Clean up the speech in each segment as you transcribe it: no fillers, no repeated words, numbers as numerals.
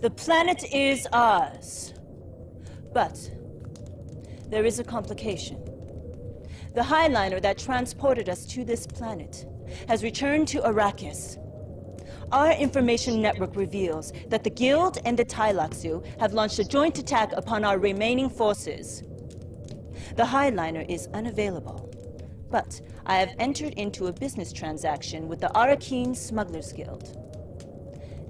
The planet is ours. But there is a complication. The Highliner that transported us to this planet has returned to Arrakis. Our information network reveals that the Guild and the Tailaxu have launched a joint attack upon our remaining forces. The Highliner is unavailable, but I have entered into a business transaction with the Arrakeen Smugglers Guild.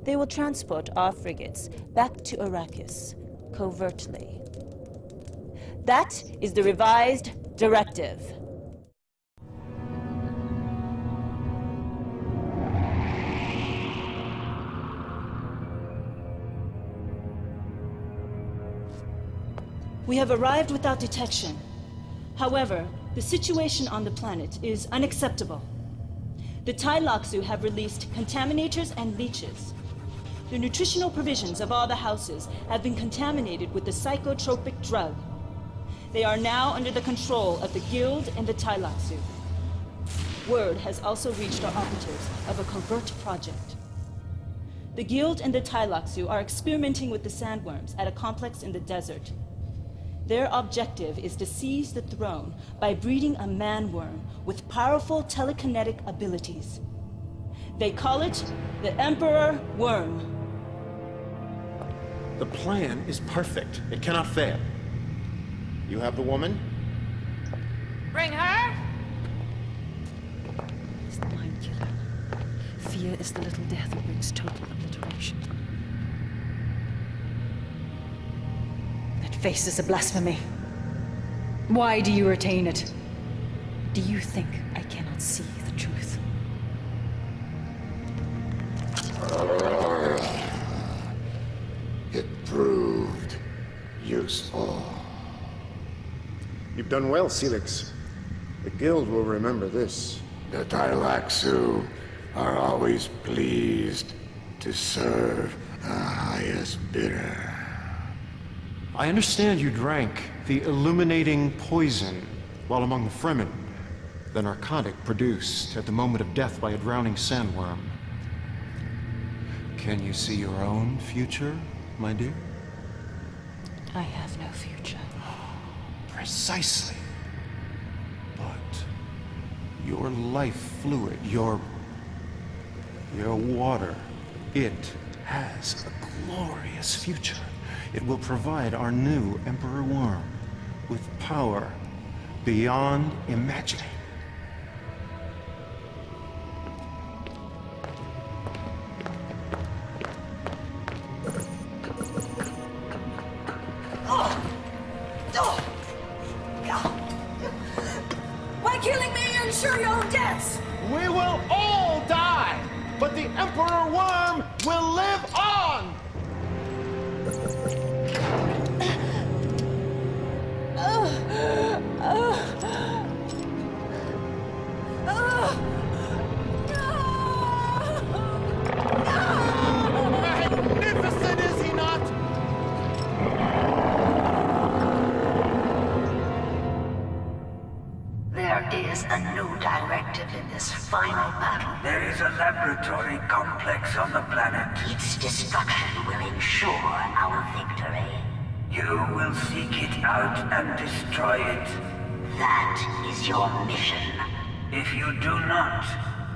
They will transport our frigates back to Arrakis, covertly. That is the revised directive. We have arrived without detection. However, the situation on the planet is unacceptable. The Tailaxu have released contaminators and leeches. The nutritional provisions of all the houses have been contaminated with the psychotropic drug. They are now under the control of the Guild and the Tailaxu. Word has also reached our operatives of a covert project. The Guild and the Tailaxu are experimenting with the sandworms at a complex in the desert. Their objective is to seize the throne by breeding a man-worm with powerful telekinetic abilities. They call it the Emperor Worm. The plan is perfect. It cannot fail. You have the woman? Bring her! It's the mind killer. Fear is the little death that brings total obliteration. That face is a blasphemy. Why do you retain it? Do you think I cannot see the truth? It proved useful. You've done well, Celix. The Guild will remember this. The Tailaxu are always pleased to serve the highest bidder. I understand you drank the illuminating poison while among the Fremen, the narcotic produced at the moment of death by a drowning sandworm. Can you see your own future, my dear? I have no future. Precisely. But your life fluid, your water, it has a glorious future. It will provide our new Emperor Worm with power beyond imagining. By killing me, you ensure your own deaths! We will all die, but the Emperor Worm will live on! Magnificent, is he not? There is a new directive in this final battle. There is a laboratory complex on the planet. Its destruction will ensure our victory. You will seek it out and destroy it. That is your mission. If you do not,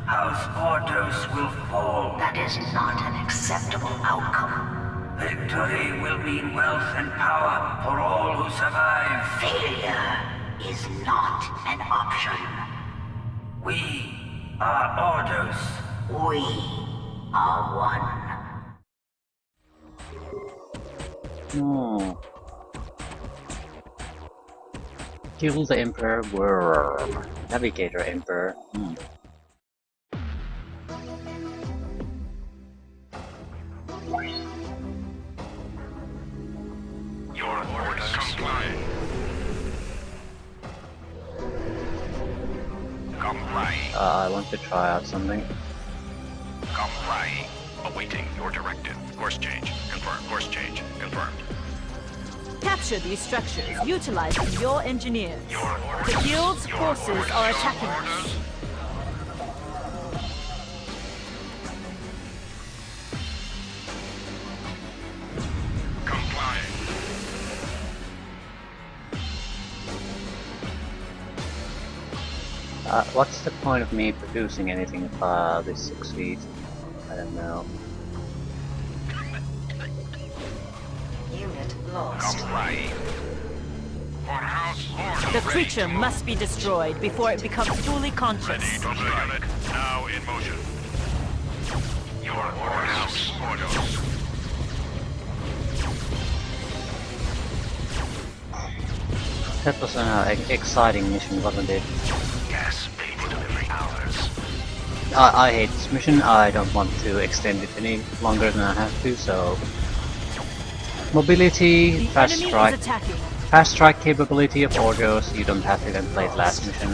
House Ordos will fall. That is not an acceptable outcome. Victory will mean wealth and power for all who survive. Failure is not an option. We are Ordos. We are one. Kill the Emperor Worm. Navigator Emperor. Your orders comply. Comply. I want to try out something. Comply. Awaiting your directive. Course change. Confirmed. Course change. Confirmed. Capture these structures, utilizing your engineers. Your orders. The Guild's Your forces orders. are Your attacking orders. us. What's the point of me producing anything if this succeeds? I don't know. Unit lost. Comply. Ordos, The Ordos. creature must be destroyed before it becomes fully conscious. Ready to unit now in motion. Your Ordos, Ordos. That was an exciting mission, wasn't it? Yes, payment delivery hours. I hate this mission. I don't want to extend it any longer than I have to, so... Mobility, The fast enemy strike. is attacking. Fast strike capability of Ordos, you don't have to even play the last mission.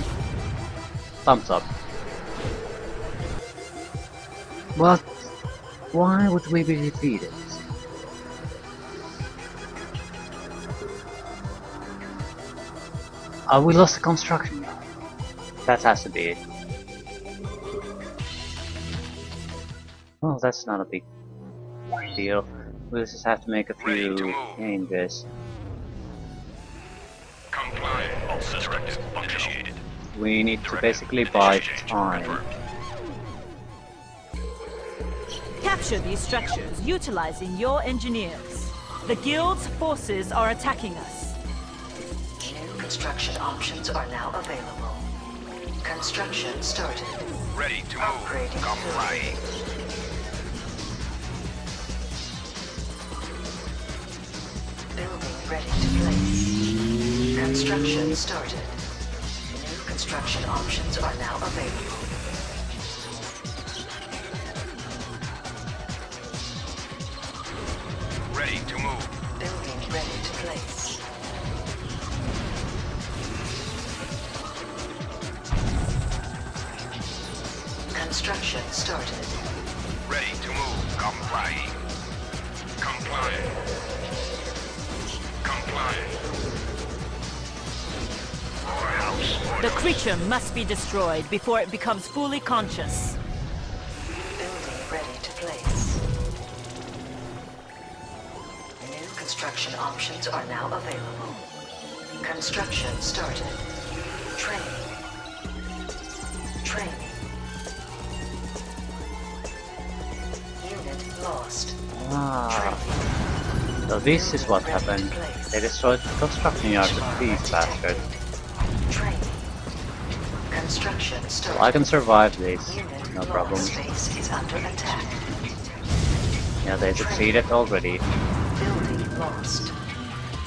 Thumbs up. What? Why would we be defeated? We lost the construction yard. That has to be it. Oh, that's not a big deal. We'll just have to make a Ready to few move. changes. Comply. All systems initiated. We need to Directive. basically buy Initiation time. confirmed. Capture these structures utilizing your engineers. The Guild's forces are attacking us. New construction options are now available. Construction started. Ready to move. Upgrading Comply. Building ready to place. Construction started. New construction options are now available. Ready to move. Building ready to place. Construction started. Ready to move. Comply. Comply. Comply. Ordos, The Ordos. creature must be destroyed before it becomes fully conscious. Building ready to place. New construction options are now available. Construction started. Training. Training. Unit lost. Ah, so this is what happened. They destroyed the construction yard with these bastards. Training. Construction started. So I can survive this, Unit no problem. lost. Base is under attack. Yeah, they succeeded already. Building lost.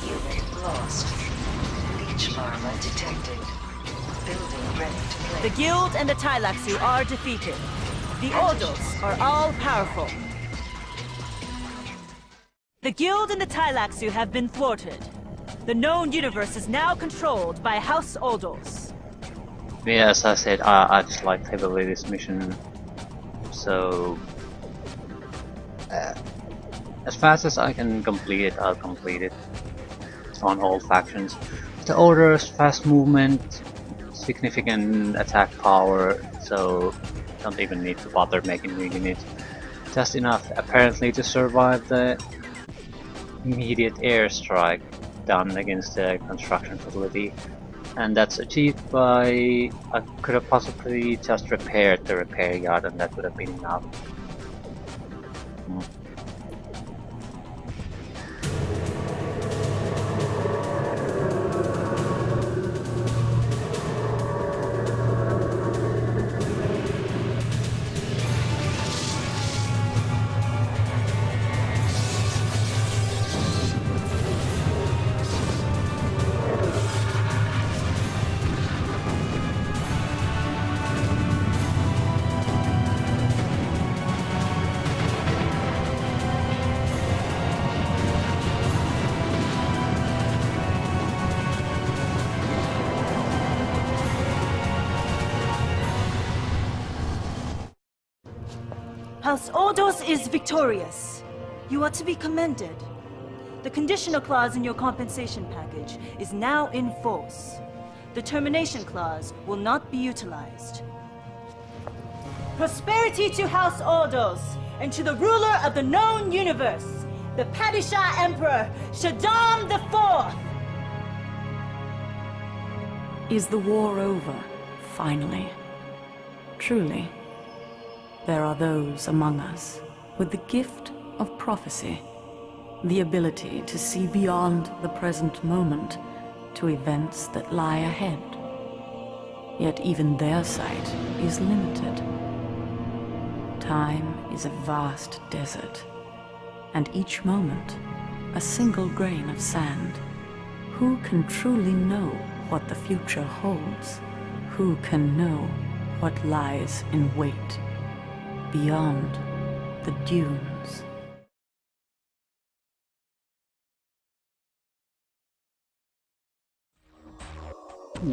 Unit lost. Leech armor detected. Building ready to place. The Guild and the Tailaxu are defeated. The Ordos are all powerful. The Guild and the Tailaxu have been thwarted. The known universe is now controlled by House Ordos. Yeah, as I said, I just like heavily this mission. So... as fast as I can complete it, I'll complete it. On all factions. The Orders, fast movement, significant attack power, so don't even need to bother making new units. Just enough, apparently, to survive the immediate airstrike done against the construction facility. And that's achieved by... I could have possibly just repaired the repair yard and that would have been enough. House Ordos is victorious. You are to be commended. The conditional clause in your compensation package is now in force. The termination clause will not be utilized. Prosperity to House Ordos and to the ruler of the known universe, the Padishah Emperor, Shaddam IV! Is the war over, finally. Truly, there are those among us with the gift of prophecy, the ability to see beyond the present moment to events that lie ahead. Yet even their sight is limited. Time is a vast desert, and each moment a single grain of sand. Who can truly know what the future holds? Who can know what lies in wait beyond the dunes?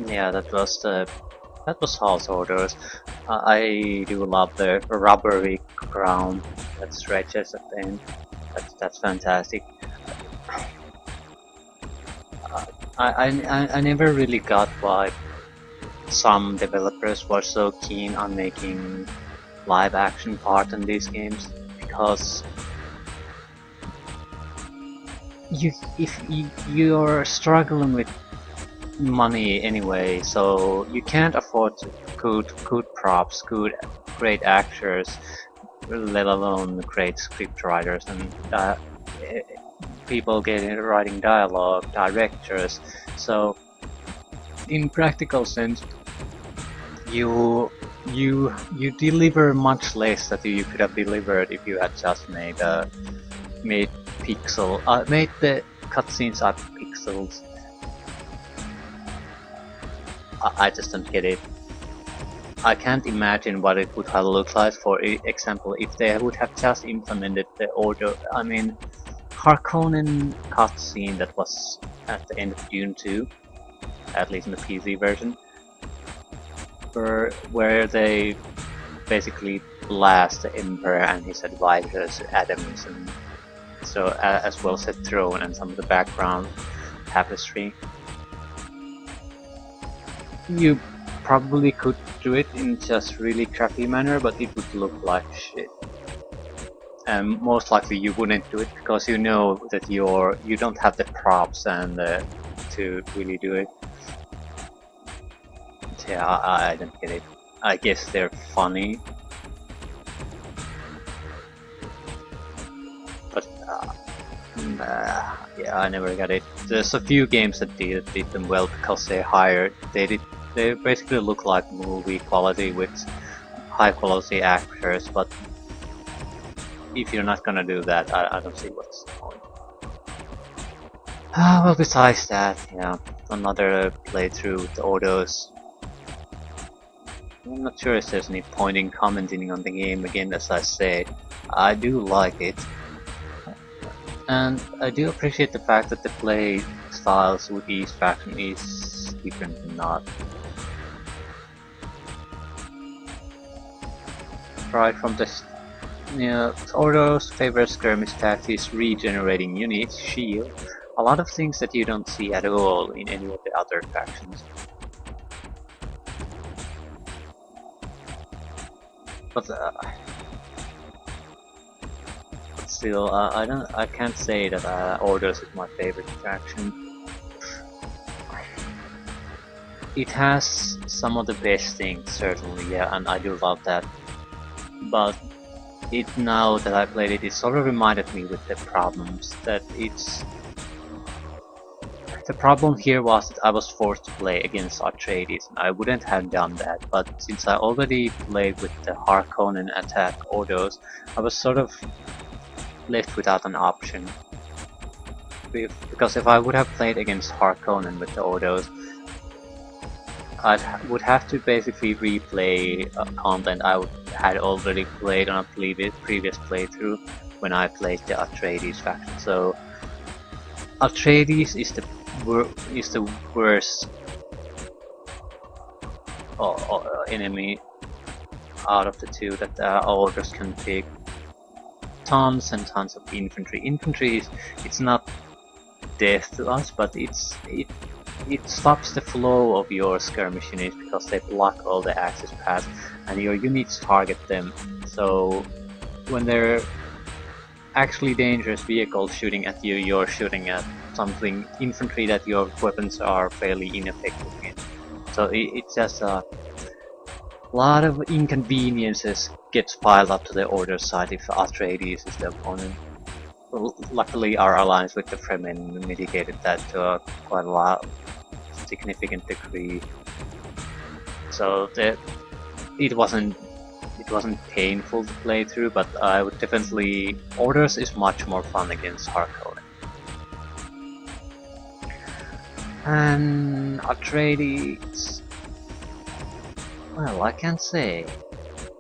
Yeah, that was House Orders. I do love the rubbery ground that stretches at the end. That's fantastic. I never really got why some developers were so keen on making live action part in these games, because if you're struggling with money anyway, so you can't afford good props, great actors, let alone great script writers and people writing dialogue, directors. So in practical sense, you deliver much less that you could have delivered if you had just made the cutscenes up pixels. I just don't get it. I can't imagine what it would have looked like. For example, if they would have just implemented the Harkonnen cutscene that was at the end of Dune 2, at least in the PC version, where they basically blast the Emperor and his advisors, Adams, and so as well as the throne and some of the background tapestry. You probably could do it in just really crappy manner, but it would look like shit. And most likely you wouldn't do it because you know that you don't have the props and to really do it. Yeah, I don't get it. I guess they're funny, but yeah, I never got it. There's a few games that did them well because they basically look like movie quality with high quality actors, but if you're not gonna do that, I don't see what's the point. Well, besides that, yeah, another playthrough with Ordos. I'm not sure if there's any point in commenting on the game again. As I said, I do like it, and I do appreciate the fact that the play styles with each faction is different and not. Right from this, Ordos' favorite skirmish tactic is regenerating units, shield, a lot of things that you don't see at all in any of the other factions. But still, I can't say that Ordos is my favorite faction. It has some of the best things, certainly, yeah, and I do love that. But now that I played it, it sort of reminded me with the problems that the problem here was that I was forced to play against Atreides, and I wouldn't have done that, but since I already played with the Harkonnen attack Ordos, I was sort of left without an option. Because if I would have played against Harkonnen with the Ordos, I would have to basically replay content I had already played on a previous playthrough when I played the Atreides faction. So Atreides is the worst enemy out of the two that Ordos can pick. Tons and tons of infantry. Infantry it's not death to us, but it stops the flow of your skirmish units because they block all the access paths and your units target them. So when they're actually dangerous vehicles shooting at you, you're shooting at something infantry that your weapons are fairly ineffective in. So it's just A lot of inconveniences gets piled up to the Order side if Atreides is the opponent. Well, luckily our alliance with the Fremen mitigated that to a quite a lot, significant degree. So it wasn't painful to play through, but I would definitely... Orders is much more fun against Harkonnen. And Atreides... Well, I can't say.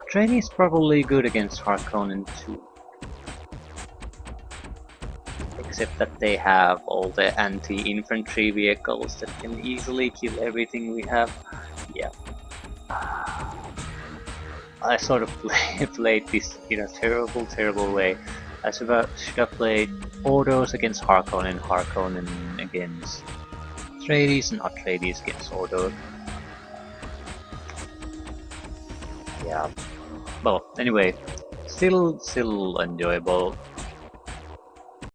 Atreides is probably good against Harkonnen too. Except that they have all the anti-infantry vehicles that can easily kill everything we have. Yeah. I sort of played this in a terrible way. I should have played Ordos against Harkonnen, Harkonnen against Atreides, and Atreides against Ordos. Yeah. Well, anyway, still enjoyable.